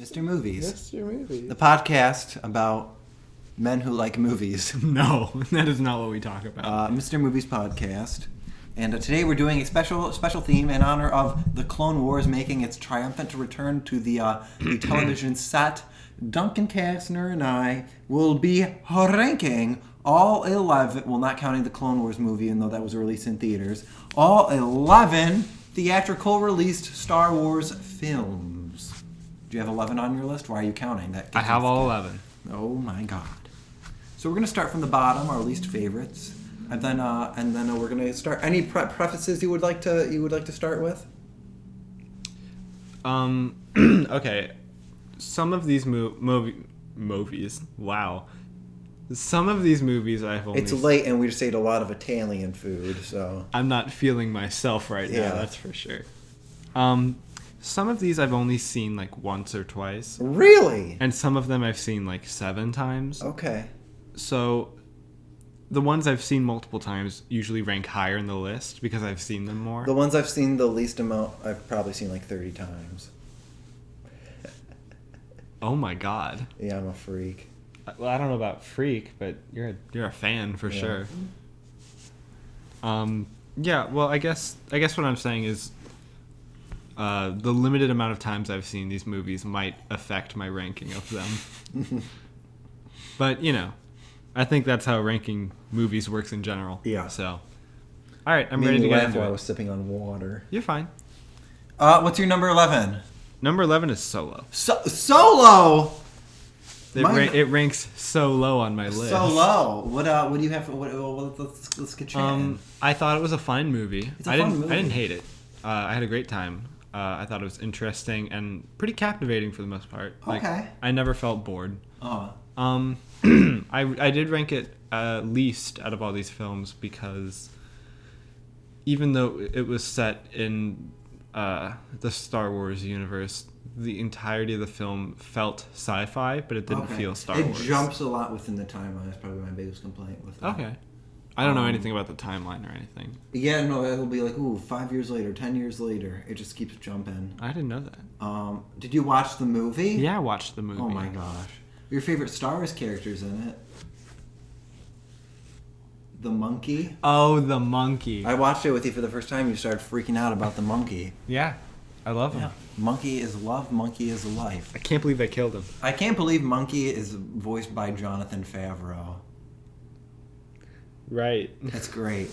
Mr. Movies. Mr. Movies. The podcast about men who like movies. No, that is not what we talk about. Mr. Movies podcast. And today we're doing a special theme in honor of the Clone Wars making its triumphant return to the television set. Duncan Kastner and I will be ranking all 11, well, not counting the Clone Wars movie, even though that was released in theaters, all 11 theatrical released Star Wars films. Do you have 11 on your list? Why are you counting? That I have all 11. Oh my god. So we're going to start from the bottom, our least favorites. And then we're going to start. Any prefaces you would like to start with? Okay. Some of these movies. Wow. Some of these movies I've only. It's late, and we just ate a lot of Italian food, so I'm not feeling myself right now. That's for sure. Some of these I've only seen like once or twice. Really? And some of them I've seen like 7 times. Okay. So the ones I've seen multiple times usually rank higher in the list because I've seen them more. The ones I've seen the least amount, I've probably seen like 30 times. Oh my god. Yeah, I'm a freak. Well, I don't know about freak, but you're a fan for sure. Yeah. Well, I guess what I'm saying is, the limited amount of times I've seen these movies might affect my ranking of them. But I think that's how ranking movies works in general. Yeah. So, all right, I'm ready to get into it. I was sipping on water. You're fine. What's your number 11? Number 11 is Solo. Solo. It ranks so low on my list. So low. What do you have? Let's get chatting. I thought it was a fine movie. It's a fun movie. I didn't hate it. I had a great time. I thought it was interesting and pretty captivating for the most part. Okay. I never felt bored. Oh. I did rank it least out of all these films because even though it was set in the Star Wars universe, the entirety of the film felt sci-fi, but it didn't feel Star Wars. It jumps a lot within the timeline. That's probably my biggest complaint with it. Okay. I don't know anything about the timeline or anything. Yeah, no, it'll be like, 5 years later, 10 years later. It just keeps jumping. I didn't know that. Did you watch the movie? Yeah, I watched the movie. Oh my gosh. Your favorite Star Wars characters in it? The monkey? Oh, the monkey. I watched it with you for the first time. You started freaking out about the monkey. Yeah, I love him. Yeah. Monkey is love, monkey is life. I can't believe they killed him. I can't believe Monkey is voiced by Jonathan Favreau. Right. That's great.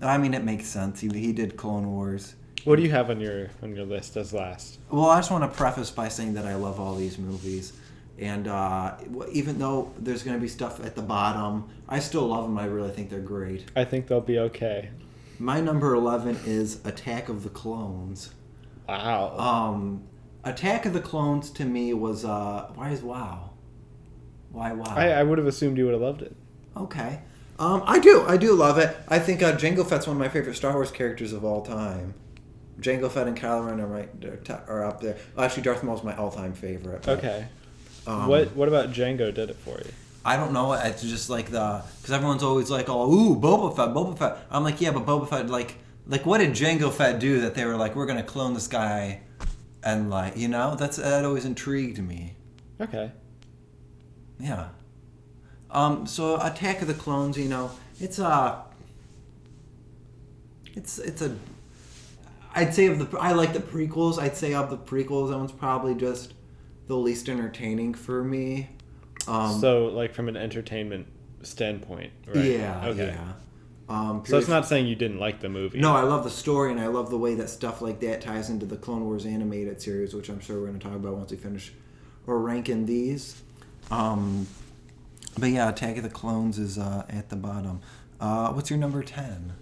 I mean, it makes sense. He did Clone Wars. What do you have on your list as last? Well, I just want to preface by saying that I love all these movies. And even though there's going to be stuff at the bottom, I still love them. I really think they're great. I think they'll be okay. My number 11 is Attack of the Clones. Wow. Attack of the Clones to me was why wow? Why wow? I would have assumed you would have loved it. Okay. I do love it. I think Jango Fett's one of my favorite Star Wars characters of all time. Jango Fett and Kylo Ren are up there. Actually, Darth Maul's my all-time favorite. Okay. What about Jango did it for you? I don't know. It's just like because everyone's always like, "Oh, ooh, Boba Fett." I'm like, yeah, but Boba Fett, like what did Jango Fett do that they were like, we're gonna clone this guy, and that always intrigued me. Okay. Yeah. So Attack of the Clones, it's I'd say I like the prequels. I'd say of the prequels, that one's probably just the least entertaining for me. So, like from an entertainment standpoint, right? Yeah. Okay. Yeah. So it's not saying you didn't like the movie. No, I love the story, and I love the way that stuff like that ties into the Clone Wars animated series, which I'm sure we're going to talk about once we finish or ranking these. But yeah, Attack of the Clones is at the bottom. What's your number 10?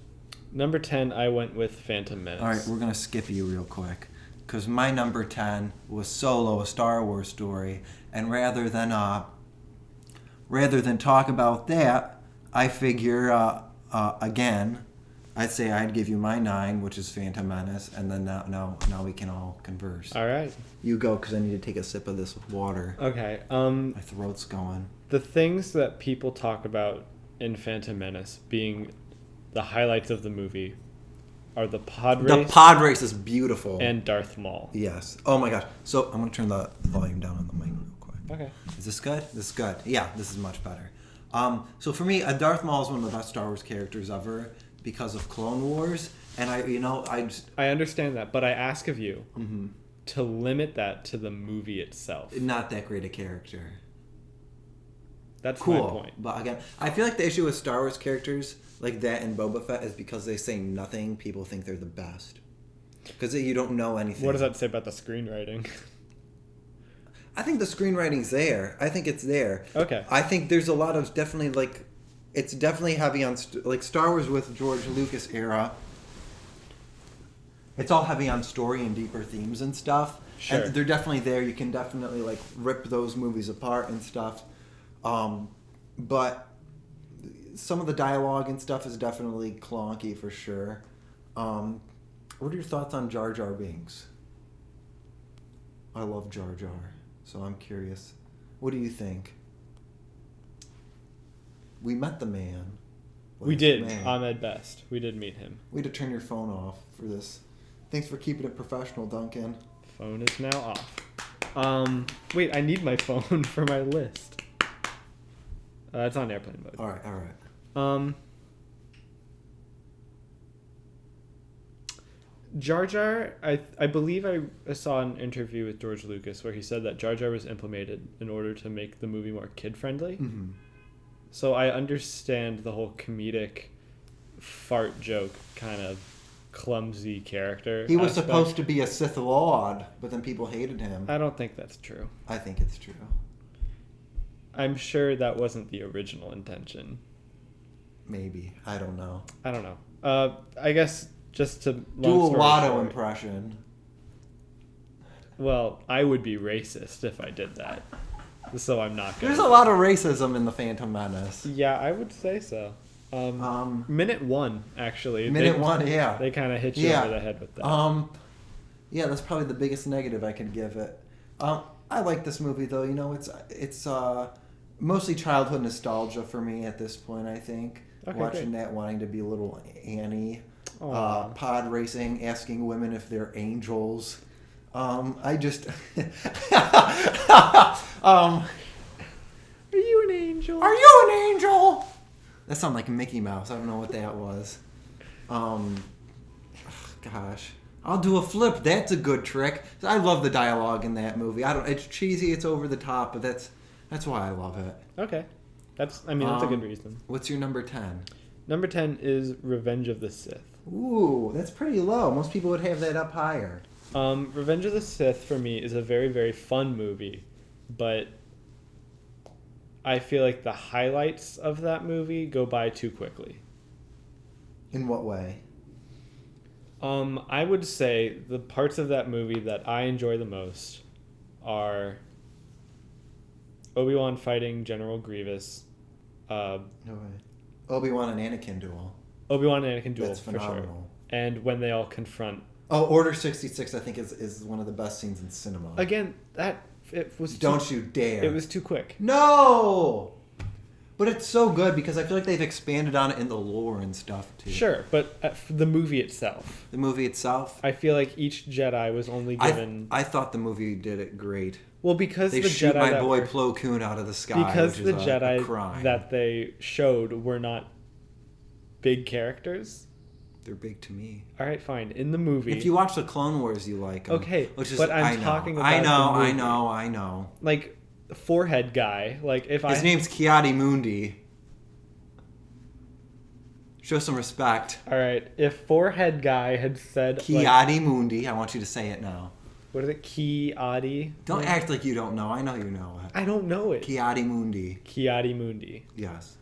Number 10, I went with Phantom Menace. All right, we're going to skip you real quick. Because my number 10 was Solo, a Star Wars story. And rather than talk about that, I figure, again, I'd say I'd give you my 9, which is Phantom Menace. And then now we can all converse. All right. You go, because I need to take a sip of this water. Okay. My throat's going. The things that people talk about in Phantom Menace being the highlights of the movie are the pod The race pod race is beautiful. and Darth Maul. Yes. Oh my gosh. So I'm gonna turn the volume down on the mic real quick. Okay. Is this good? This is good. Yeah, this is much better. So for me, Darth Maul is one of the best Star Wars characters ever because of Clone Wars, and I understand that, but I ask of you to limit that to the movie itself. not that great a character. That's Cool. my point. But again, I feel like the issue with Star Wars characters like that and Boba Fett is because they say nothing, people think they're the best. Because you don't know anything. What does that say about the screenwriting? I think the screenwriting's there. I think it's there. Okay. I think there's a lot of definitely like, it's definitely heavy on like Star Wars with George Lucas era. It's all heavy on story and deeper themes and stuff. Sure. And they're definitely there. You can definitely like rip those movies apart and stuff. But some of the dialogue and stuff is definitely clunky for sure. What are your thoughts on Jar Jar Binks? I love Jar Jar, so I'm curious. What do you think? We met the man. We did. Man. Ahmed Best. We did meet him. Way to turn your phone off for this. Thanks for keeping it professional, Duncan. Phone is now off. Wait, I need my phone for my list. It's on airplane mode. All right. Jar Jar, I believe I saw an interview with George Lucas where he said that Jar Jar was implemented in order to make the movie more kid-friendly. Mm-hmm. So I understand the whole comedic fart joke kind of clumsy character. He was aspect. supposed to be a Sith Lord, but then people hated him. I don't think that's true. I think it's true. I'm sure that wasn't the original intention. Maybe. I don't know. I don't know. I guess just to... Do a Watto impression. Well, I would be racist if I did that. So I'm not going There's a lot of racism in the Phantom Menace. Yeah, I would say so. Minute one, actually. Yeah. They kind of hit you over the head with that. Yeah, that's probably the biggest negative I can give it. I like this movie though. You know, it's mostly childhood nostalgia for me at this point. I think watching that, wanting to be little Annie, pod racing, asking women if they're angels. I just. Are you an angel? Are you an angel? That sounded like Mickey Mouse. I don't know what that was. Gosh. I'll do a flip. That's a good trick. I love the dialogue in that movie. It's cheesy, it's over the top, but that's why I love it. Okay. That's a good reason. What's your number 10? Number 10 is Revenge of the Sith. Ooh, that's pretty low. Most people would have that up higher. Revenge of the Sith for me is a very, very fun movie, but I feel like the highlights of that movie go by too quickly. In what way? I would say the parts of that movie that I enjoy the most are Obi-Wan fighting General Grievous. No way. Obi-Wan and Anakin duel. Obi-Wan and Anakin duel, That's phenomenal. for sure. And when they all confront... Oh, Order 66, I think, is one of the best scenes in cinema. Again, it was... Don't you dare. It was too quick. No! But it's so good because I feel like they've expanded on it in the lore and stuff, too. Sure, but the movie itself... The movie itself? I feel like each Jedi was only given... I thought the movie did it great. Well, because they the shoot Jedi my boy Plo Koon out of the sky, because which the is Jedi a crime. that they showed were not big characters. They're big to me. All right, fine. In the movie, if you watch the Clone Wars, you like them. Okay, which is, but I'm talking about I know. Like the forehead guy. Like his name's Kiadi Mundi. Show some respect. All right, if forehead guy had said Kiadi Mundi, I want you to say it now. What is it? Kiadi? Don't act like you don't know. I know you know it. I don't know it. Kiadi Mundi. Kiadi Mundi. Yes.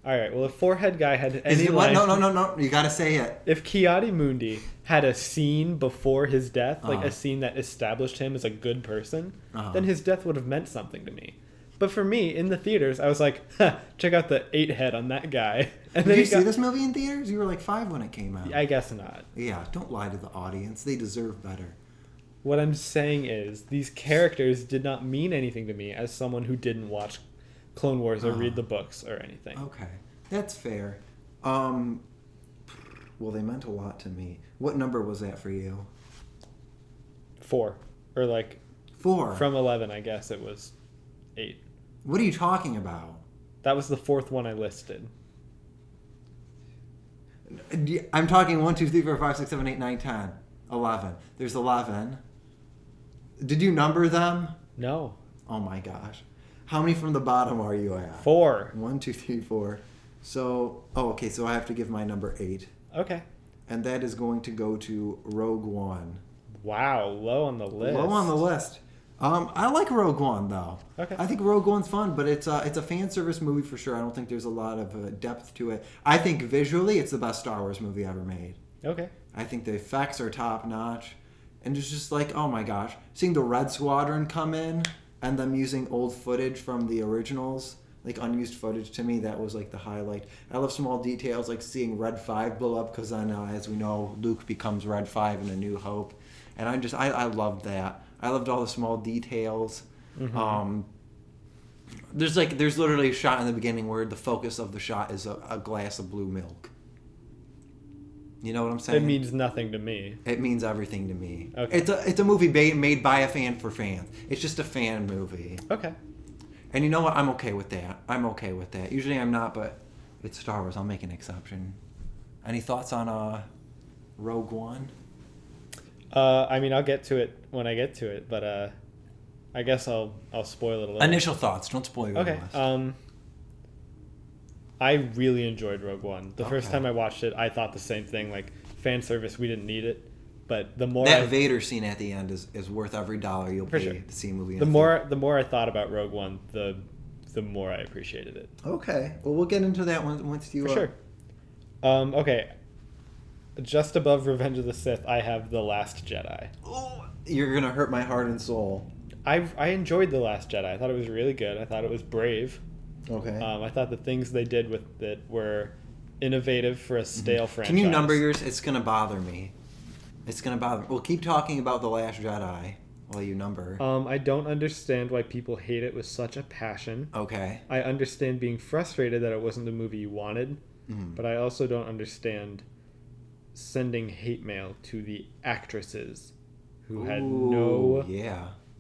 All right. Well, if forehead guy had any what? No. You gotta say it. If Kiadi Mundi had a scene before his death, like a scene that established him as a good person, then his death would have meant something to me. But for me, in the theaters, I was like, check out the 8 head on that guy. And Did you see this movie in theaters? You were like 5 when it came out. I guess not. Yeah. Don't lie to the audience. They deserve better. What I'm saying is, these characters did not mean anything to me as someone who didn't watch Clone Wars or read the books or anything. Okay, that's fair. Well, they meant a lot to me. What number was that for you? 4. Or like 4. from 11, I guess it was 8. What are you talking about? That was the 4th one I listed. I'm talking 1, 2, 3, 4, 5, 6, 7, 8, 9, 10, 11. There's 11. Did you number them? No. Oh my gosh. How many from the bottom are you at? 4. 1, 2, 3, 4. So, okay, so I have to give my number 8. Okay. And that is going to go to Rogue One. Wow, low on the list. Low on the list. I like Rogue One though. Okay. I think Rogue One's fun, but it's a fan service movie for sure. I don't think there's a lot of depth to it. I think visually it's the best Star Wars movie ever made. Okay. I think the effects are top notch, and it's just like, oh my gosh, seeing the Red Squadron come in and them using old footage from the originals, like unused footage, to me that was like the highlight. I love small details like seeing Red 5 blow up because then, as we know, Luke becomes Red 5 in A New Hope, and I loved that. I loved all the small details. Mm-hmm. There's literally a shot in the beginning where the focus of the shot is a glass of blue milk. You know what I'm saying? It means nothing to me. It means everything to me. Okay. It's a movie made by a fan for fans. It's just a fan movie. Okay. And you know what? I'm okay with that. Usually I'm not, but it's Star Wars. I'll make an exception. Any thoughts on Rogue One? I mean, I'll get to it when I get to it, but I guess I'll spoil it a little. Initial thoughts. Don't spoil your Okay. list. I really enjoyed Rogue One. The first Okay. time I watched it, I thought the same thing. Like, fan service, we didn't need it. But the more that Vader scene at the end is worth every dollar you'll pay sure. to see a movie. the more I thought about Rogue One, the more I appreciated it. Okay. Well, we'll get into that once you. For sure. Okay. Just above Revenge of the Sith, I have The Last Jedi. Oh, you're gonna hurt my heart and soul. I enjoyed The Last Jedi. I thought it was really good. I thought it was brave. Okay. I thought the things they did with it were innovative for a stale franchise. Can you number yours? It's gonna bother me. We'll keep talking about The Last Jedi while you number. I don't understand why people hate it with such a passion. Okay. I understand being frustrated that it wasn't the movie you wanted, but I also don't understand sending hate mail to the actresses who had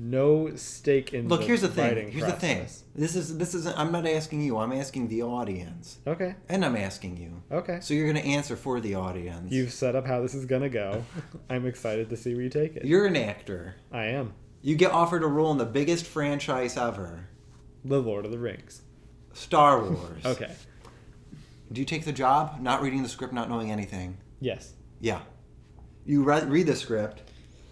no stake in Look, the here's the thing. writing Here's the thing. process. This is. I'm not asking you. I'm asking the audience. Okay. And I'm asking you. Okay. So you're gonna answer for the audience. You've set up how this is gonna go. I'm excited to see where you take it. You're an actor. I am. You get offered a role in the biggest franchise ever, The Lord of the Rings. Star Wars. Okay. Do you take the job? Not reading the script, not knowing anything. Yes. Yeah. You read the script.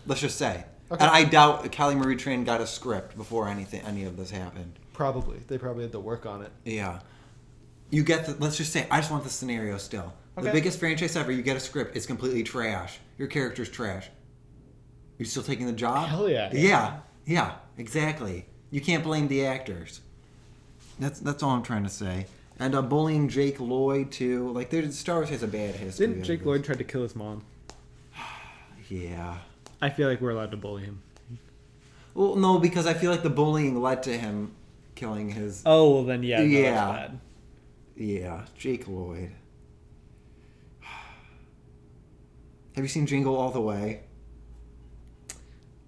Let's just say. Okay. And I doubt Kelly Marie Tran got a script before any of this happened. Probably. They probably had to work on it. Yeah. You get let's just say, I just want the scenario still. Okay. The biggest franchise ever, you get a script, it's completely trash. Your character's trash. You still taking the job? Hell yeah. Yeah, exactly. You can't blame the actors. That's all I'm trying to say. And bullying Jake Lloyd, too. Like, Star Wars has a bad history. Didn't Jake Lloyd try to kill his mom? Yeah. I feel like we're allowed to bully him. Well, no, because I feel like the bullying led to him killing his... Oh, well then, yeah. Yeah. That's bad. Yeah, Jake Lloyd. Have you seen Jingle All the Way?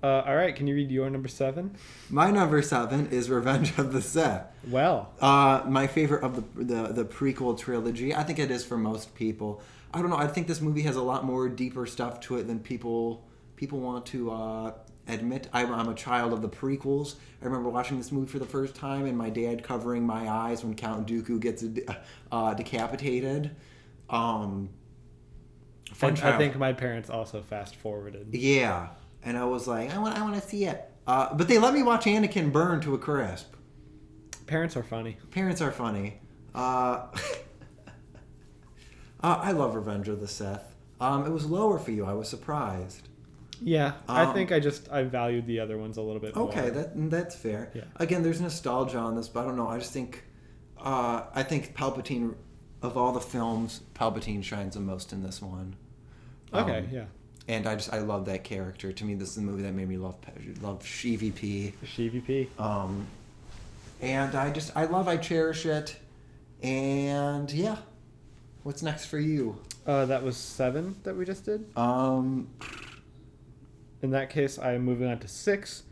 All right, can you read your number 7? My number 7 is Revenge of the Sith. Well. My favorite of the prequel trilogy. I think it is for most people. I don't know. I think this movie has a lot more deeper stuff to it than people want to admit. I'm a child of the prequels. I remember watching this movie for the first time and my dad covering my eyes when Count Dooku gets decapitated. I think my parents also fast forwarded. Yeah, and I was like, I want to see it. But they let me watch Anakin burn to a crisp. Parents are funny. Parents are funny. I love Revenge of the Sith. It was lower for you. I was surprised. Yeah, I think I valued the other ones a little bit more. Okay, that's fair. Yeah. Again, there's nostalgia on this, but I don't know. I just think, I think Palpatine, of all the films, Palpatine shines the most in this one. Okay, yeah. And I love that character. To me, this is the movie that made me love CVP. CVP. And I cherish it. And yeah, what's next for you? That was 7 that we just did. Um, In that case, I am moving on to 6,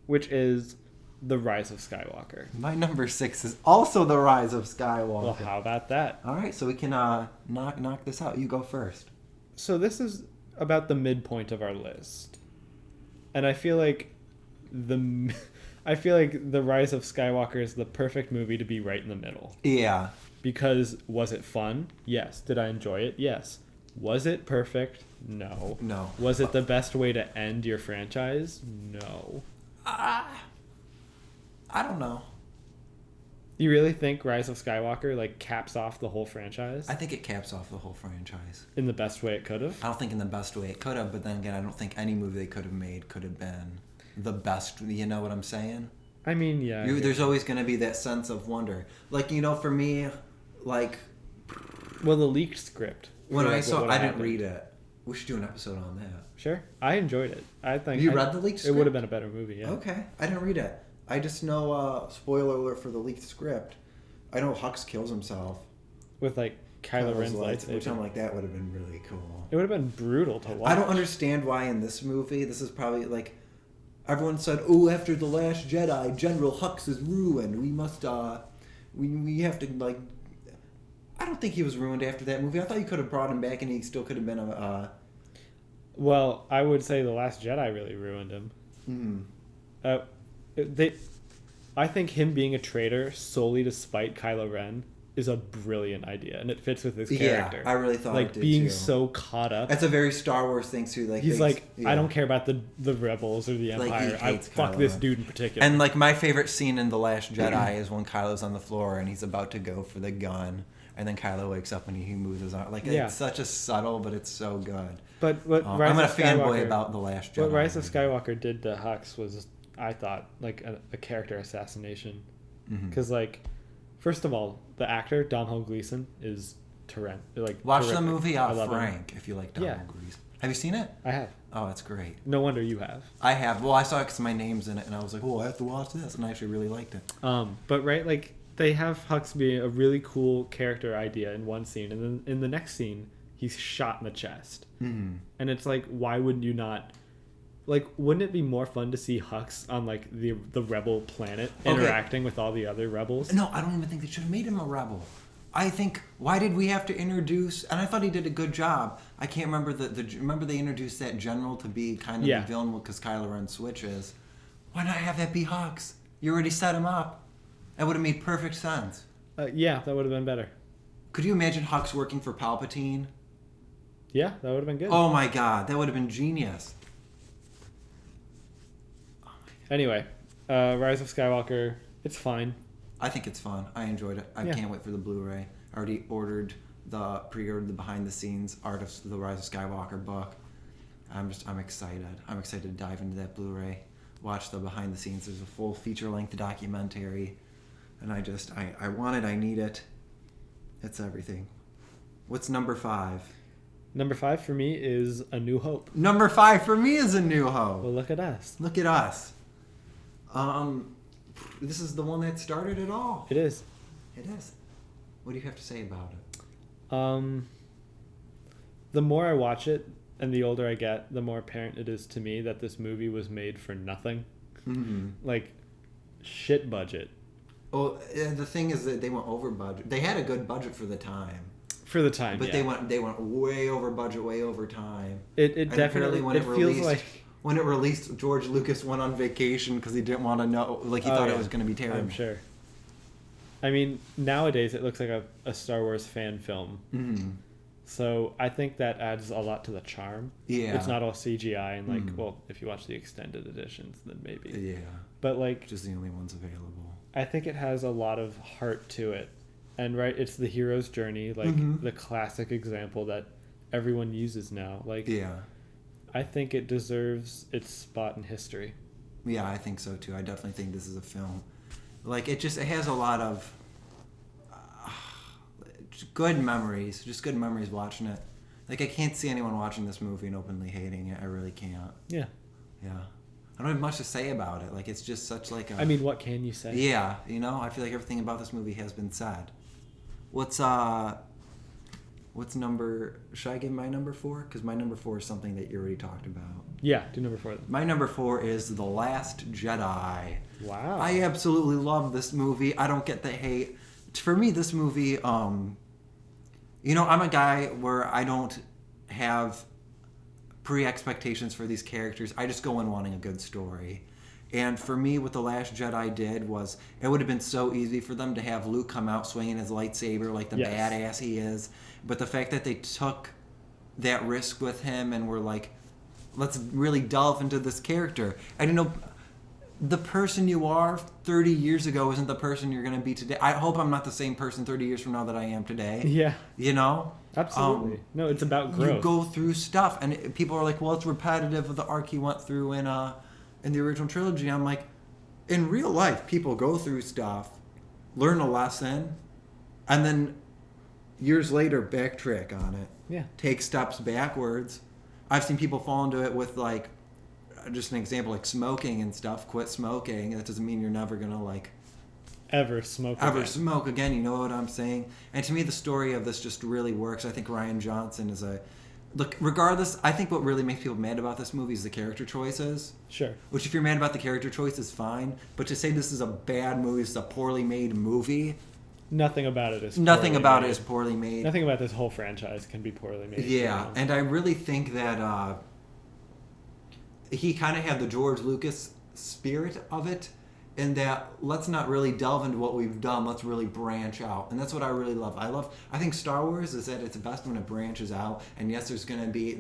which is The Rise of Skywalker. my number 6 is also The Rise of Skywalker. Well, how about that? All right, so we can knock this out. You go first. So this is about the midpoint of our list. And I feel like The Rise of Skywalker is the perfect movie to be right in the middle. Yeah. Because was it fun? Yes. Did I enjoy it? Yes. Was it perfect? No. No. Was it the best way to end your franchise? No. I don't know. You really think Rise of Skywalker like caps off the whole franchise I think it caps off the whole franchise. in the best way it could have? I don't think in the best way it could have, but then again, I don't think any movie they could have made could have been the best. You know what I'm saying? I mean, yeah. There's always going to be that sense of wonder. Like, you know, for me, like, Well, the leaked script. when I Like, saw, what I didn't happened. read it. We should do an episode on that. Sure, I enjoyed it. I think You read the leaked It script? would have been a better movie. Yeah. Okay, I didn't read it. I just know, spoiler alert for the leaked script. I know Hux kills himself. With like Kylo Ren's lights, lightsaber. which I'm like, that would have been really cool. It would have been brutal to watch. I don't understand why in this movie, this is probably like, everyone said, oh, after The Last Jedi, General Hux is ruined. We must, we have to, like, I don't think he was ruined after that movie. I thought you could have brought him back and he still could have been a, Well, I would say The Last Jedi really ruined him. I think him being a traitor solely to spite Kylo Ren is a brilliant idea, and it fits with his character. I really thought like it did being too. so caught up. That's a very Star Wars thing too. Like He's they- like, I don't care about the rebels or the Like, he Empire. I hates fuck Kylo this Ren. dude in particular. And like my favorite scene in The Last Jedi is when Kylo's on the floor and he's about to go for the gun, and then Kylo wakes up and he moves his arm. Like Yeah. it's such a subtle, but it's so good. but what I'm Rise a of fanboy Skywalker, about The Last Jedi. what Rise of Skywalker did to Hux was, I thought, like a character assassination. Because like, first of all, the actor Domhnall Gleeson is Watch the terrific. movie I love him. Frank if you like Donald Yeah. Grease. Have you seen it? I have. Oh, it's great. No wonder you have. I have. Well, I saw it because my name's in it, and I was like, oh, I have to watch this, and I actually really liked it. But right, like they have Hux be a really cool character idea in one scene, and then in the next scene, he's shot in the chest. Mm-hmm. And it's like, why would you not? Like, wouldn't it be more fun to see Hux on like the rebel planet interacting with all the other rebels? No, I don't even think they should have made him a rebel. I think, why did we have to introduce, and I thought he did a good job. I can't remember remember they introduced that general to be kind of the villain because Kylo Ren switches. Why not have that be Hux? You already set him up. That would have made perfect sense. Yeah, that would have been better. Could you imagine Hux working for Palpatine? Yeah, that would have been good. Oh my god, that would have been genius. Anyway, Rise of Skywalker, it's fine. I think it's fun. I enjoyed it. I can't wait for the Blu-ray. I already pre-ordered the behind-the-scenes art of the Rise of Skywalker book. I'm excited. I'm excited to dive into that Blu-ray, watch the behind-the-scenes. There's a full feature-length documentary, and I want it. I need it. It's everything. What's number 5? Number 5 for me is A New Hope. Number 5 for me is A New Hope. Well, look at us. Look at us. This is the one that started it all. It is. It is. What do you have to say about it? The more I watch it and the older I get, the more apparent it is to me that this movie was made for nothing. Mm-hmm. Like, shit budget. Well, the thing is that they went over budget. They had a good budget for the time. For the time, But they went way over budget, way over time. It And definitely, when it feels like... When it released, George Lucas went on vacation because he didn't want to know, like he thought it was going to be terrible. I'm sure. I mean, nowadays it looks like a Star Wars fan film. Mm-hmm. So I think that adds a lot to the charm. Yeah. It's not all CGI and like, well, if you watch the extended editions, then maybe. Yeah. But like... Just the only ones available. I think it has a lot of heart to it. And right, it's the hero's journey, like the classic example that everyone uses now. Like, yeah. I think it deserves its spot in history. Yeah, I think so too. I definitely think this is a film. Like it has a lot of good memories. Just good memories watching it. Like I can't see anyone watching this movie and openly hating it. I really can't. Yeah. Yeah. I don't have much to say about it. Like it's just such like a. I mean, what can you say? Yeah, you know, I feel like everything about this movie has been said. What's Should I give my number 4? Because my number 4 is something that you already talked about. Yeah, do number 4 then. My number 4 is The Last Jedi. Wow. I absolutely love this movie. I don't get the hate. For me, this movie, I'm a guy where I don't have pre-expectations for these characters. I just go in wanting a good story. And for me, what The Last Jedi did was, it would have been so easy for them to have Luke come out swinging his lightsaber like the badass he is. But the fact that they took that risk with him and were like, let's really delve into this character. And the person you are 30 years ago isn't the person you're going to be today. I hope I'm not the same person 30 years from now that I am today. Yeah. Absolutely. No, it's about growth. You go through stuff, and people are like, well, it's repetitive of the arc he went through in the original trilogy. I'm like, in real life, people go through stuff, learn a lesson, and then years later backtrack on it. Yeah. Take steps backwards. I've seen people fall into it with, like, just an example, like smoking and stuff. Quit smoking. That doesn't mean you're never going to, ever smoke again. You know what I'm saying? And to me, the story of this just really works. I think Rian Johnson is regardless, I think what really makes people mad about this movie is the character choices. Sure. Which, if you're mad about the character choices, fine. But to say this is a bad movie, it's a poorly made movie. Nothing about it is poorly made. Nothing about this whole franchise can be poorly made. Yeah, and I really think that he kind of had the George Lucas spirit of it, in that let's not really delve into what we've done, let's really branch out. And that's what I really love. I think Star Wars is at its best when it branches out, and yes, there's gonna be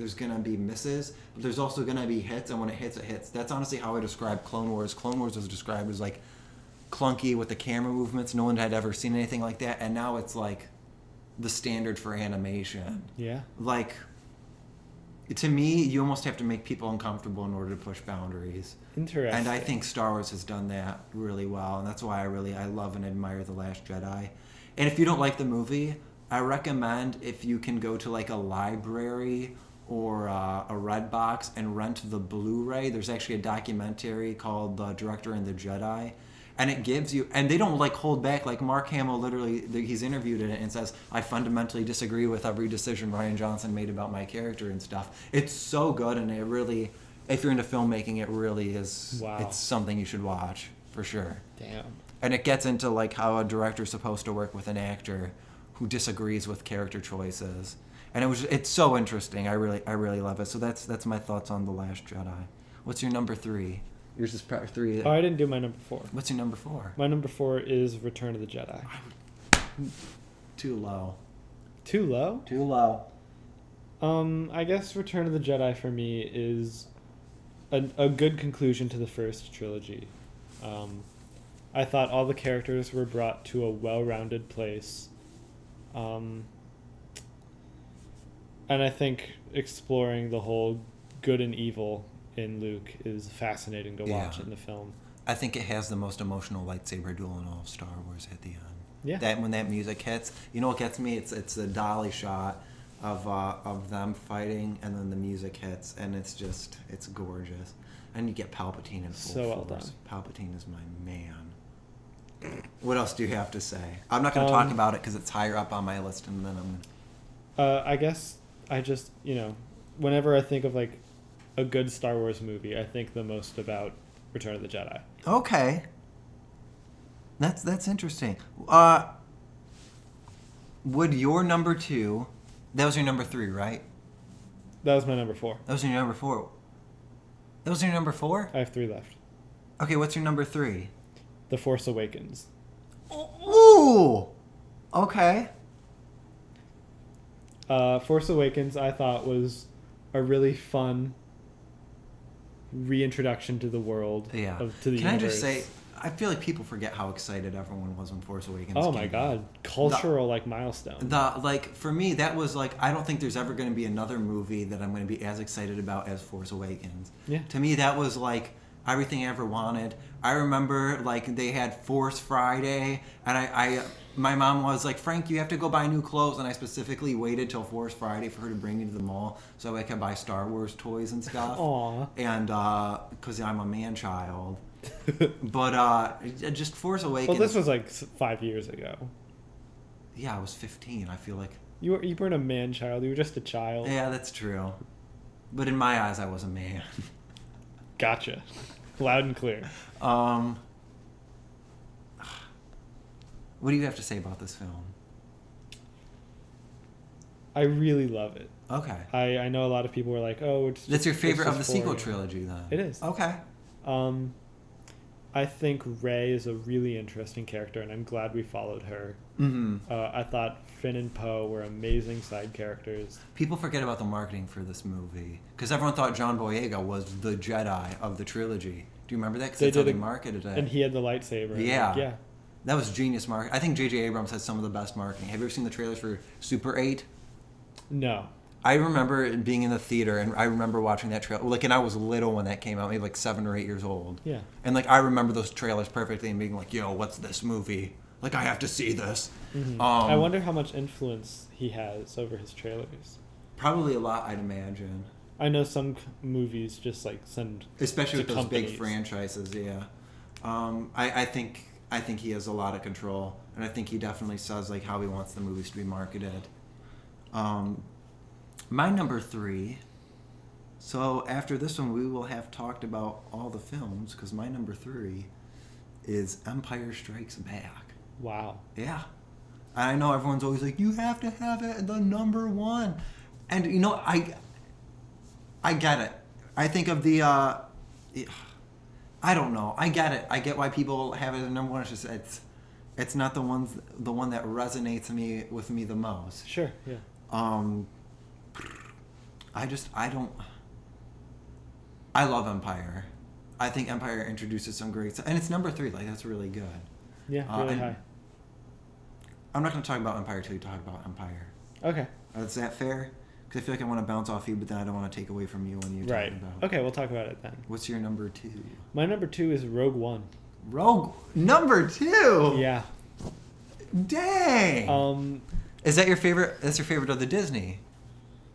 misses, but there's also gonna be hits, and when it hits, it hits. That's honestly how I describe Clone Wars. Clone Wars was described as like clunky with the camera movements. No one had ever seen anything like that, and now it's like the standard for animation. Yeah. Like, to me, you almost have to make people uncomfortable in order to push boundaries. Interesting. And I think Star Wars has done that really well, and that's why I love and admire The Last Jedi. And if you don't like the movie, I recommend, if you can go to like a library or a Redbox and rent the Blu-ray. There's actually a documentary called The Director and the Jedi. And it gives you, and they don't like hold back. Like Mark Hamill, literally, he's interviewed in it and says, "I fundamentally disagree with every decision Rian Johnson made about my character and stuff." It's so good, and it really, if you're into filmmaking, it really is. Wow. It's something you should watch for sure. Damn. And it gets into like how a director's supposed to work with an actor who disagrees with character choices, and it's so interesting. I really love it. So that's my thoughts on The Last Jedi. What's your number 3? Yours is part 3. Oh, I didn't do my number 4. What's your number 4? My number 4 is Return of the Jedi. Too low. Too low? Too low. I guess Return of the Jedi for me is a good conclusion to the first trilogy. I thought all the characters were brought to a well-rounded place. And I think exploring the whole good and evil in Luke is fascinating to watch in the film. I think it has the most emotional lightsaber duel in all of Star Wars at the end. Yeah. That when that music hits, you know what gets me? It's a dolly shot of them fighting, and then the music hits, and it's gorgeous. And you get Palpatine in full so well force. done. Palpatine is my man. What else do you have to say? I'm not going to talk about it because it's higher up on my list, and then I'm. I guess I just whenever I think of like a good Star Wars movie, I think the most about Return of the Jedi. Okay. That's interesting. Would your number 2... That was your number 3, right? That was my number 4. That was your number 4. That was your number 4? I have 3 left. Okay, what's your number 3? The Force Awakens. Ooh! Okay. Force Awakens, I thought, was a really fun reintroduction to the world. Yeah. To the universe. Can I just say, I feel like people forget how excited everyone was when Force Awakens Oh came my out. god. Cultural milestone. For me, that was I don't think there's ever going to be another movie that I'm going to be as excited about as Force Awakens. Yeah. To me, that was everything I ever wanted. I remember they had Force Friday, and my mom was like, "Frank, you have to go buy new clothes," and I specifically waited till Force Friday for her to bring me to the mall so I could buy Star Wars toys and stuff. Aw. And because I'm a man child. But just Force Awakens. Well, this was 5 years ago. Yeah, I was 15. I feel like You weren't a man child. You were just a child. Yeah, that's true. But in my eyes, I was a man. Gotcha. Loud and clear. What do you have to say about this film? I really love it. Okay. I know a lot of people were like, oh, it's That's your favorite of the sequel boring. trilogy, then? It is. Okay. I think Rey is a really interesting character, and I'm glad we followed her. Mm-hmm. I thought Finn and Poe were amazing side characters. People forget about the marketing for this movie because everyone thought John Boyega was the Jedi of the trilogy. Do you remember that? Because that's how they marketed it. And he had the lightsaber. Yeah. Like, yeah. That was genius marketing. I think J.J. Abrams has some of the best marketing. Have you ever seen the trailers for Super 8? No. I remember it being in the theater, and I remember watching that trailer. Like, and I was little when that came out, maybe like 7 or 8 years old. Yeah. And like, I remember those trailers perfectly, and being like, "Yo, what's this movie? Like, I have to see this." Mm-hmm. I wonder how much influence he has over his trailers. Probably a lot, I'd imagine. I know some movies just like send, especially with those companies. big franchises. Yeah. I think he has a lot of control, and I think he definitely says like how he wants the movies to be marketed. My number 3. So after this one, we will have talked about all the films because my number 3 is Empire Strikes Back. Wow. Yeah. I know everyone's always like, you have to have it the number 1, and you know I get it. I think of the I don't know. I get it. I get why people have it as number 1. It's just it's not the one that resonates with me the most. Sure. Yeah. I love Empire. I think Empire introduces some great stuff, and it's number 3. Like, that's really good. Yeah, really high. I'm not going to talk about Empire till you talk about Empire. Okay. Is that fair? Because I feel like I want to bounce off you, but then I don't want to take away from you when you're right. talking about. Okay, we'll talk about it then. What's your number 2? My number 2 is Rogue One. Number 2. Yeah. Dang. Is that your favorite? That's your favorite of the Disney?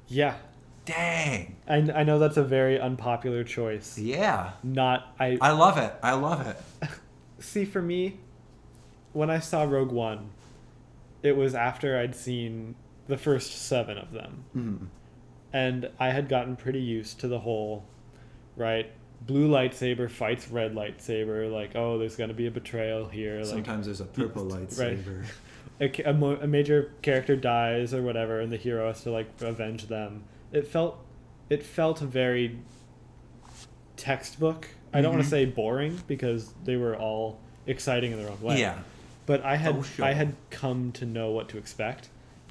Yeah. Dang. I know that's a very unpopular choice. Yeah. I love it. I love it. See, for me, when I saw Rogue One, it was after I'd seen the first 7 of them. Mm-hmm. And I had gotten pretty used to the whole, right, blue lightsaber fights red lightsaber, like, oh, there's going to be a betrayal here. Sometimes there's a purple lightsaber. Right. A major character dies or whatever, and the hero has to, like, avenge them. It felt very textbook. I don't want to say boring, because they were all exciting in their own way. Yeah. But I had come to know what to expect.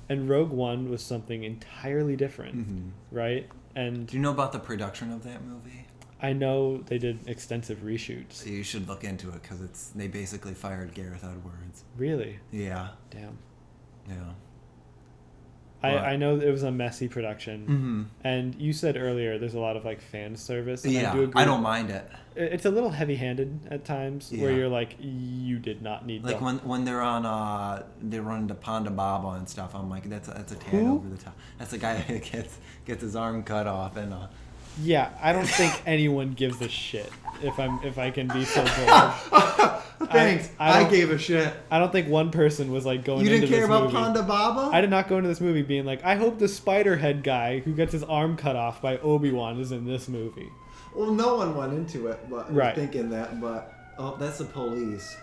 And Rogue One was something entirely different, right? And do you know about the production of that movie? I know they did extensive reshoots. You should look into it because they basically fired Gareth Edwards. Really? Yeah. Damn. Yeah. I know it was a messy production, and you said earlier there's a lot of like fan service. And yeah, I don't mind it. It's a little heavy-handed at times, where you're like, you did not need. Like when they're on, they run into Ponda Baba and stuff. I'm like, that's a tad over the top. That's the guy that gets his arm cut off and. Yeah, I don't think anyone gives a shit. If I can be so bold. Thanks. I gave a shit. I don't think one person was like going. You into didn't care this about movie. Ponda Baba? I did not go into this movie being like, I hope the Spiderhead guy who gets his arm cut off by Obi-Wan is in this movie. Well, no one went into it, but right. thinking that. But that's the police.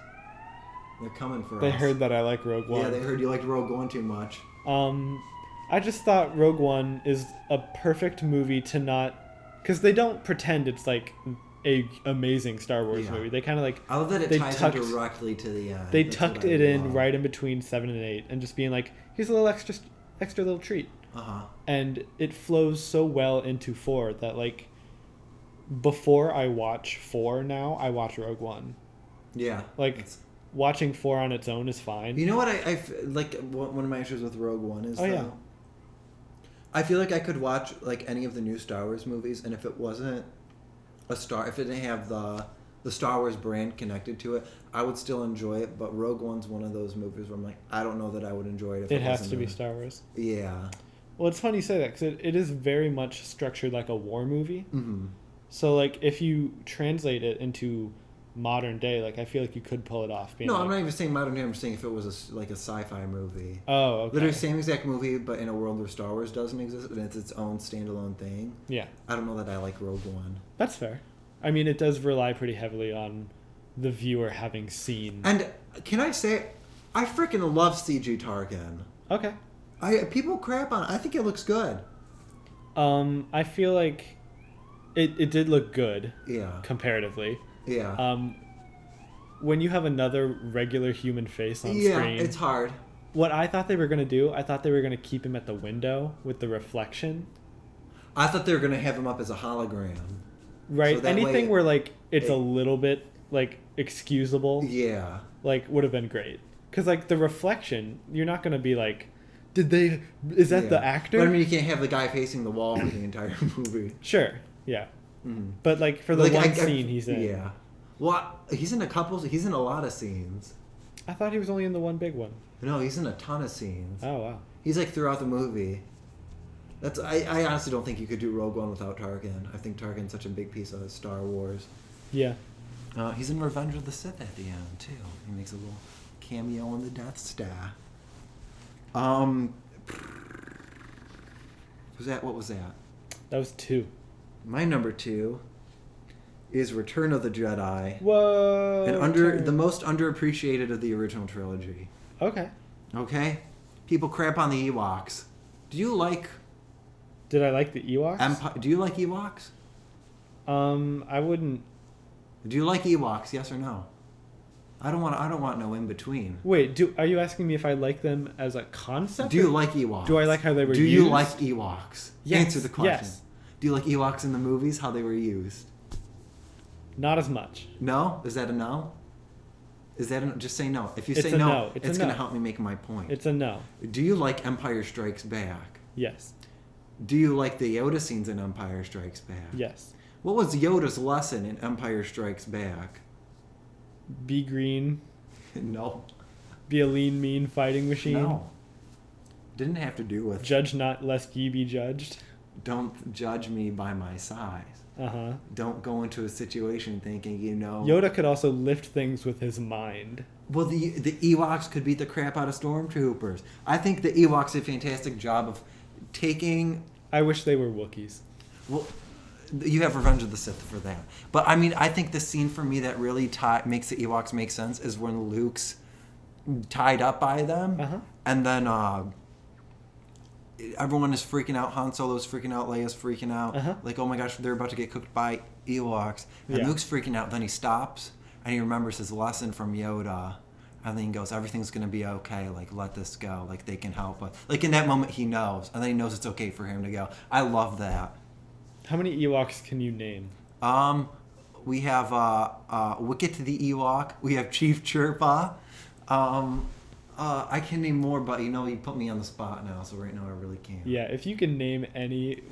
They're coming for us. They heard that I like Rogue One. Yeah, they heard you liked Rogue One too much. I just thought Rogue One is a perfect movie to not, because they don't pretend it's like a amazing Star Wars movie. They kind of like. I love that it ties in directly to the end. They tucked it in right in between 7 and 8, and just being like, here's a little extra little treat. And it flows so well into 4 that like, before I watch 4 now, I watch Rogue One. Yeah. Like, watching 4 on its own is fine. You know what I like? One of my issues with Rogue One is I feel like I could watch like any of the new Star Wars movies, and if it wasn't if it didn't have the Star Wars brand connected to it, I would still enjoy it. But Rogue One's one of those movies where I'm like, I don't know that I would enjoy it if it has to be Star Wars. Yeah. Well, it's funny you say that, because it is very much structured like a war movie. So like, if you translate it into modern day, like I feel like you could pull it off. No, I'm not even saying modern day. I'm saying if it was like a sci-fi movie. Oh, okay. Literally same exact movie, but in a world where Star Wars doesn't exist and it's its own standalone thing. Yeah. I don't know that I like Rogue One. That's fair. I mean, it does rely pretty heavily on the viewer having seen. And can I say, I freaking love CG Tarkin. Okay. People crap on it. I think it looks good. I feel like it did look good. Yeah. Comparatively. Yeah. When you have another regular human face on screen. Yeah, it's hard. What I thought they were going to do, I thought they were going to keep him at the window with the reflection. I thought they were going to have him up as a hologram. Right. So that Anything way where, like, it's a little bit, like, excusable. Yeah. Like, would have been great. Because, like, the reflection, you're not going to be like, is that the actor? But I mean, you can't have the guy facing the wall for the entire movie. Sure. Yeah. Mm-hmm. But, like, for the scene he's in. Yeah. Well, he's in a lot of scenes. I thought he was only in the one big one. No, he's in a ton of scenes. Oh, wow. He's, like, throughout the movie. I honestly don't think you could do Rogue One without Tarkin. I think Tarkin's such a big piece of Star Wars. Yeah. He's in Revenge of the Sith at the end, too. He makes a little cameo in the Death Star. What was that? That was 2. My number 2 is Return of the Jedi. Whoa. And the most underappreciated of the original trilogy. Okay. Okay? People crap on the Ewoks. Did I like the Ewoks? Do you like Ewoks? I wouldn't. Do you like Ewoks? Yes or no? I don't want no in between. Wait, are you asking me if I like them as a concept? Do you like Ewoks? Do I like how they were used? Do you like Ewoks? Yes. Answer the question. Yes. Do you like Ewoks in the movies? How they were used? Not as much. No? Is that a no? Just say no. If you say a no, no. it's going to help me make my point. It's a no. Do you like Empire Strikes Back? Yes. Do you like the Yoda scenes in Empire Strikes Back? Yes. What was Yoda's lesson in Empire Strikes Back? Be green. No. Be a lean, mean fighting machine. No. Didn't have to do with... Judge not lest ye be judged. Don't judge me by my size. Uh-huh. Don't go into a situation thinking you know... Yoda could also lift things with his mind. Well, the Ewoks could beat the crap out of stormtroopers. I think the Ewoks did a fantastic job of taking... I wish they were Wookiees. Well, you have Revenge of the Sith for that. But, I mean, I think the scene for me that really makes the Ewoks make sense is when Luke's tied up by them. Uh-huh. And then everyone is freaking out. Han Solo's freaking out. Leia's freaking out. Uh-huh. Like, oh my gosh, they're about to get cooked by Ewoks. And Yeah. Luke's freaking out. Then he stops, and he remembers his lesson from Yoda. And then he goes, everything's going to be okay. Like, let this go. Like, they can help us. Like, in that moment, he knows. And then he knows it's okay for him to go. I love that. How many Ewoks can you name? We have Wicket the Ewok. We have Chief Chirpa. I can name more, but you put me on the spot now, so right now I really can't. Yeah, if you can name any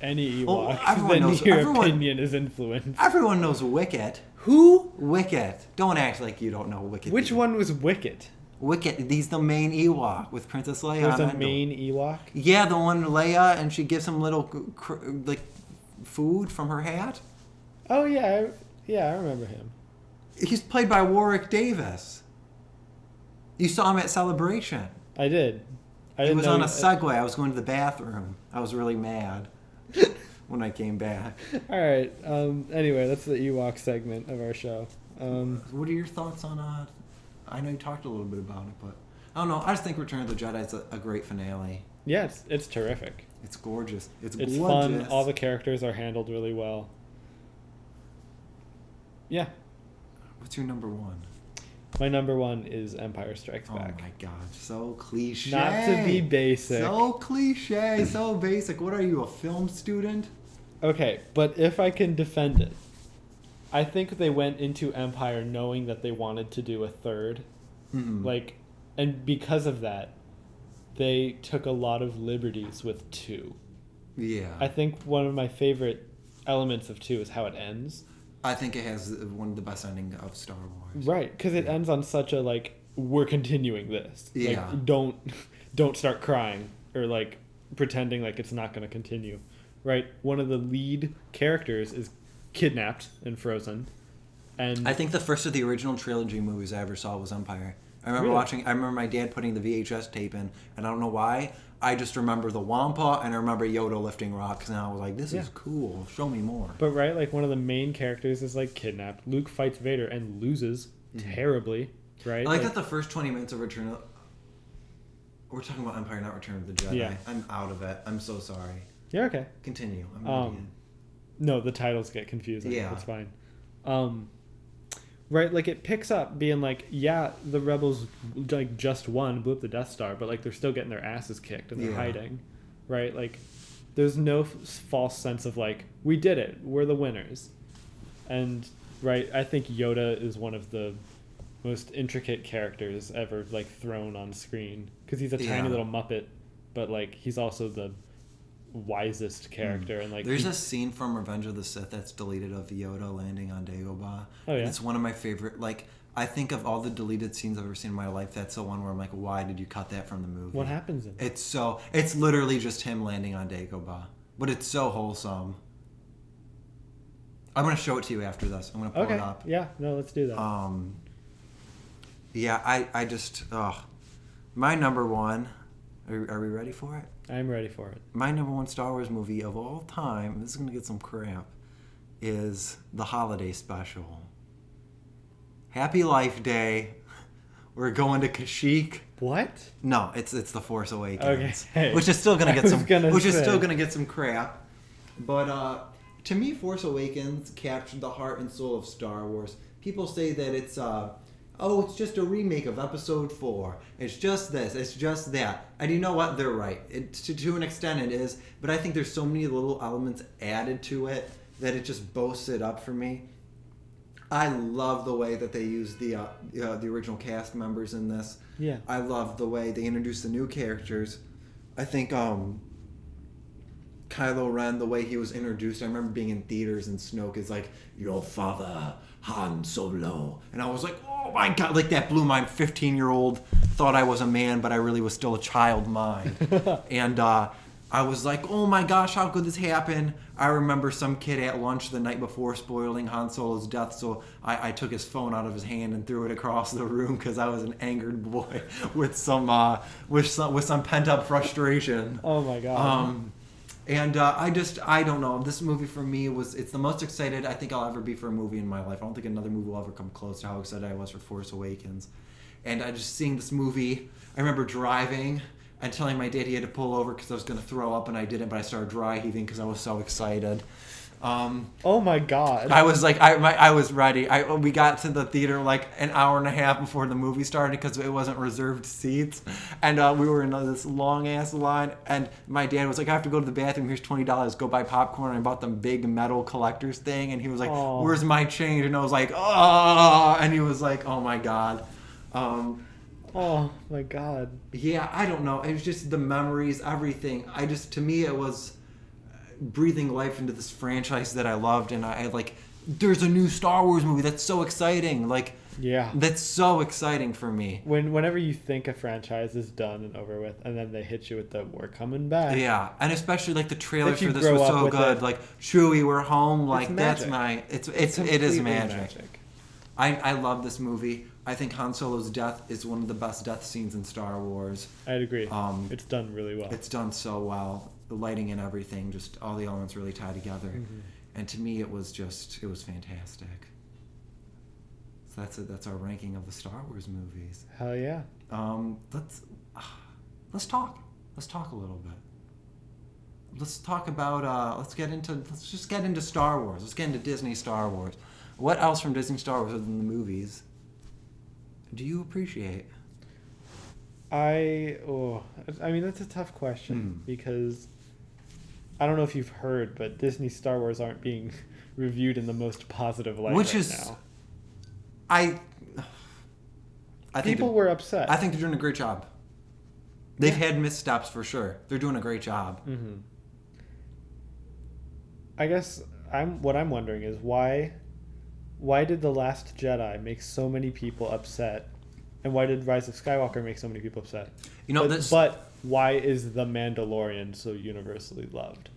Ewok, everyone then knows- your everyone- opinion is influenced. Everyone knows Wicket. Who? Wicket. Don't act like you don't know Wicket. Which one was Wicket? Wicket. He's the main Ewok with Princess Leia. There's on a Endor. main Ewok? Yeah, the one Leia, and she gives him little food from her hat. Oh, yeah. I remember him. He's played by Warwick Davis. You saw him at Celebration. I did. He was on a Segway. I was going to the bathroom. I was really mad when I came back. All right. Anyway, that's the Ewok segment of our show. What are your thoughts on I know you talked a little bit about it, but I don't know. I just think Return of the Jedi is a great finale. Yeah, it's terrific. It's gorgeous. It's It's gorgeous. fun. All the characters are handled really well. Yeah. What's your number one? My number one is Empire Strikes Back. Oh my god, so cliche. Not to be basic. So cliche, so basic. What are you, a film student? Okay, but if I can defend it, I think they went into Empire knowing that they wanted to do a third. Mm-hmm. And because of that, they took a lot of liberties with 2. Yeah. I think one of my favorite elements of 2 is how it ends. I think it has one of the best endings of Star Wars. Right, because it ends on such a, we're continuing this. Yeah. Don't start crying or, pretending like it's not going to continue. Right? One of the lead characters is kidnapped and frozen. And I think the first of the original trilogy movies I ever saw was Empire. I remember Really? I remember my dad putting the VHS tape in, and I don't know why. I just remember the Wampa, and I remember Yoda lifting rocks, and I was like, this is cool. Show me more. But right, like one of the main characters is like kidnapped. Luke fights Vader and loses terribly. Right. I like that the first 20 minutes of Return of... We're talking about Empire, not Return of the Jedi. Yeah. I'm out of it. I'm so sorry. Yeah. Okay. Continue. I'm an idiot. No, the titles get confusing. Yeah. It's fine. Right, like it picks up being like, yeah, the rebels like just won, blew up the Death Star, but like they're still getting their asses kicked and they're hiding, right? Like, there's no false sense of like, we did it, we're the winners, and right, I think Yoda is one of the most intricate characters ever like thrown on screen because he's a tiny little Muppet, but like he's also the wisest character and like there's a scene from Revenge of the Sith that's deleted of Yoda landing on Dagobah. Oh yeah, it's one of my favorite. Like, I think of all the deleted scenes I've ever seen in my life, that's the one where I'm like, why did you cut that from the movie? What happens in it? It's literally just him landing on Dagobah, but it's so wholesome. I'm gonna show it to you after this. I'm gonna pull it up. Yeah, no, let's do that. Yeah, I just my number one. Are we ready for it? I'm ready for it. My number one Star Wars movie of all time, this is going to get some crap, is the holiday special. Happy Life Day. We're going to Kashyyyk. What? No, it's The Force Awakens. Okay. Which is still going to get some is still going to get some crap. But to me, Force Awakens captured the heart and soul of Star Wars. People say that it's it's just a remake of Episode 4. It's just this. It's just that. And you know what? They're right. To an extent it is. But I think there's so many little elements added to it that it just boasts it up for me. I love the way that they use the original cast members in this. Yeah. I love the way they introduce the new characters. I think Kylo Ren, the way he was introduced, I remember being in theaters and Snoke is like, your father, Han Solo. And I was like, oh my God, like that blew my 15-year-old, thought I was a man, but I really was still a child mind. And I was like, oh my gosh, how could this happen? I remember some kid at lunch the night before spoiling Han Solo's death, so I took his phone out of his hand and threw it across the room because I was an angered boy with some pent-up frustration. Oh my God. And I don't know. This movie for me it's the most excited I think I'll ever be for a movie in my life. I don't think another movie will ever come close to how excited I was for Force Awakens. And I just seeing this movie, I remember driving and telling my dad he had to pull over because I was going to throw up, and I didn't, but I started dry heaving because I was so excited. Oh my God. I was like, I was ready. We got to the theater like an hour and a half before the movie started because it wasn't reserved seats, and we were in this long ass line. And my dad was like, I have to go to the bathroom. Here's $20. Go buy popcorn. And I bought them big metal collectors thing, and he was like, Aww. Where's my change? And I was like, oh, and he was like, oh my God. Oh my God. Yeah, I don't know. It was just the memories, everything. To me, it was breathing life into this franchise that I loved, and I like, there's a new Star Wars movie that's so exciting. Like, yeah, that's so exciting for me. Whenever you think a franchise is done and over with, and then they hit you with the "we're coming back." Yeah, and especially like the trailers you for this grow was up so with good. it. Like, Chewie, we're home. Like, that's magic. it is Completely magic. I love this movie. I think Han Solo's death is one of the best death scenes in Star Wars. I'd agree. It's done really well. It's done so well. The lighting and everything, just all the elements really tie together. Mm-hmm. And to me, it was fantastic. So that's our ranking of the Star Wars movies. Hell yeah. Let's talk a little bit. Let's talk about let's just get into Star Wars. Let's get into Disney Star Wars. What else from Disney Star Wars other than the movies do you appreciate? I mean, that's a tough question because I don't know if you've heard, but Disney Star Wars aren't being reviewed in the most positive light now. I think people were upset. I think they're doing a great job. They've had missteps for sure. They're doing a great job. Mm-hmm. I guess what I'm wondering is why did The Last Jedi make so many people upset? And why did Rise of Skywalker make so many people upset? But why is The Mandalorian so universally loved?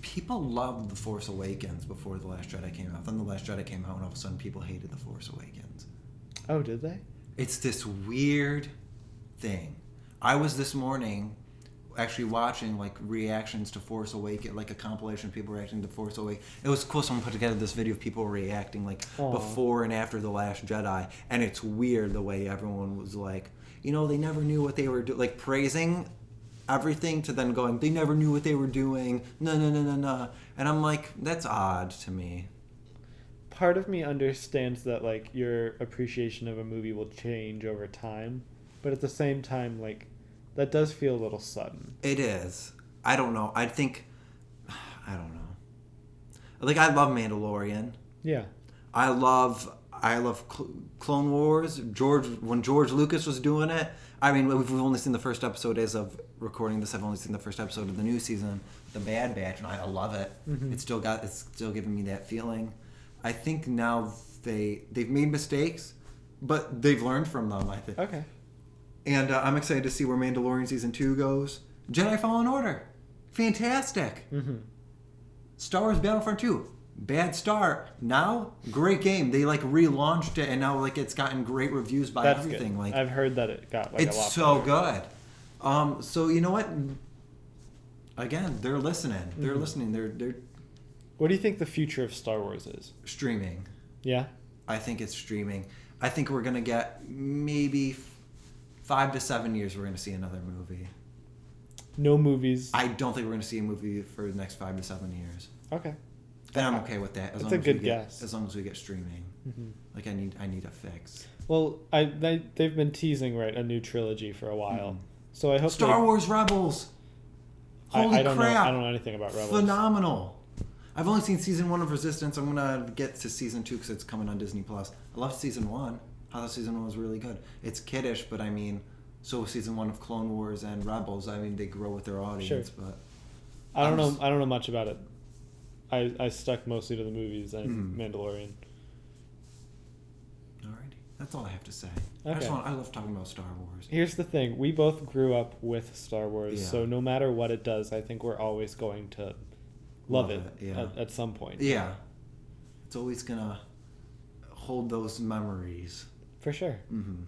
People loved The Force Awakens before The Last Jedi came out. Then The Last Jedi came out, and all of a sudden people hated The Force Awakens. Oh, did they? It's this weird thing. I was this morning actually watching like reactions to Force Awakens, like a compilation of people reacting to Force Awakens. It was cool. Someone put together this video of people reacting like before and after The Last Jedi, and it's weird the way everyone was like, you know, they never knew what they were doing, like praising everything to then going, they never knew what they were doing. No. And I'm like, that's odd to me. Part of me understands that like your appreciation of a movie will change over time, but at the same time, like, that does feel a little sudden. It is. I don't know. I don't know. Like, I love Mandalorian. Yeah. I love Clone Wars. When George Lucas was doing it, I mean, we've only seen the first episode as of recording this. I've only seen the first episode of the new season, The Bad Batch, and I love it. Mm-hmm. It's still giving me that feeling. I think now they've made mistakes, but they've learned from them, I think. Okay. And I'm excited to see where Mandalorian Season 2 goes. Jedi Fallen Order. Fantastic. Mm-hmm. Star Wars Battlefront 2. Bad start. Now, great game. They like relaunched it, and now like it's gotten great reviews by everything. Good. Like, I've heard that it got like a lot it's so better. good. So you know what? Again, they're listening. Mm-hmm. They're listening. They're What do you think the future of Star Wars is? Streaming. Yeah? I think it's streaming. I think we're going to get maybe 5 to 7 years we're going to see another movie. No movies. I don't think we're going to see a movie for the next 5 to 7 years. Okay. And I'm okay with that. That's a good guess. As long as we get streaming. Mm-hmm. Like, I need a fix. Well, they've been teasing, right, a new trilogy for a while. Mm-hmm. So I hope Star Wars Rebels! Holy I don't crap! I don't know anything about Rebels. Phenomenal! I've only seen season 1 of Resistance. I'm gonna get to season 2 because it's coming on Disney Plus. I love season 1. I thought season 1 was really good. It's kiddish, but I mean, so was season 1 of Clone Wars and Rebels. I mean, they grow with their audience, sure. But I don't know much about it. I stuck mostly to the movies and Mandalorian. Alrighty, that's all I have to say. Okay. I love talking about Star Wars. Here's the thing: we both grew up with Star Wars, so no matter what it does, I think we're always going to love it at some point. Yeah, it's always gonna hold those memories. For sure. Mm-hmm.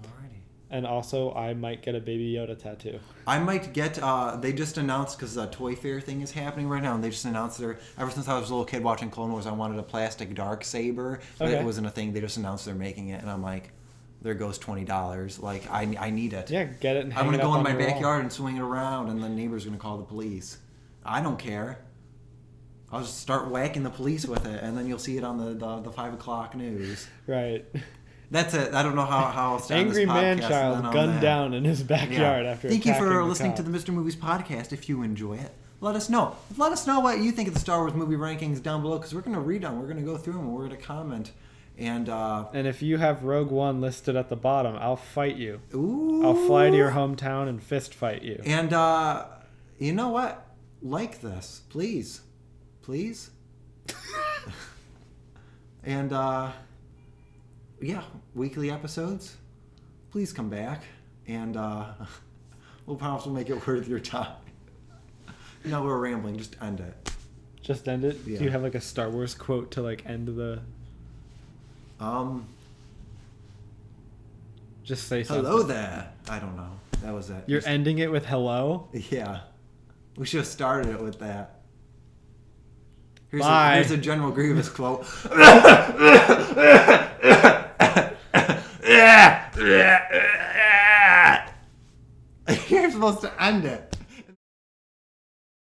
Alrighty. And also, I might get a Baby Yoda tattoo. I might get, they just announced, because the Toy Fair thing is happening right now, and they just announced ever since I was a little kid watching Clone Wars, I wanted a plastic darksaber. But it wasn't a thing. They just announced they're making it, and I'm like, there goes $20. Like, I need it. Yeah, get it and hang I'm it going to up go in on my your backyard wall. and swing it around, and the neighbor's going to call the police. I don't care. I'll just start whacking the police with it, and then you'll see it on the 5 o'clock news. Right. That's it. I don't know how I'll start Angry this podcast man-child gunned down in his backyard after Thank you for listening cop. to the Mr. Movies podcast. If you enjoy it, let us know. Let us know what you think of the Star Wars movie rankings down below, because we're going to read them. We're going to go through them. We're going to comment. And if you have Rogue One listed at the bottom, I'll fight you. Ooh. I'll fly to your hometown and fist fight you. And you know what? Like this. Please. Please. And weekly episodes. Please come back, and we'll promise we'll make it worth your time. No, we're rambling. Just end it. Just end it? Yeah. Do you have like a Star Wars quote to like end the... Just say something. Hello there. I don't know. That was it. You're ending it with hello? Yeah. We should have started it with that. Bye. Here's a General Grievous quote. You're supposed to end it.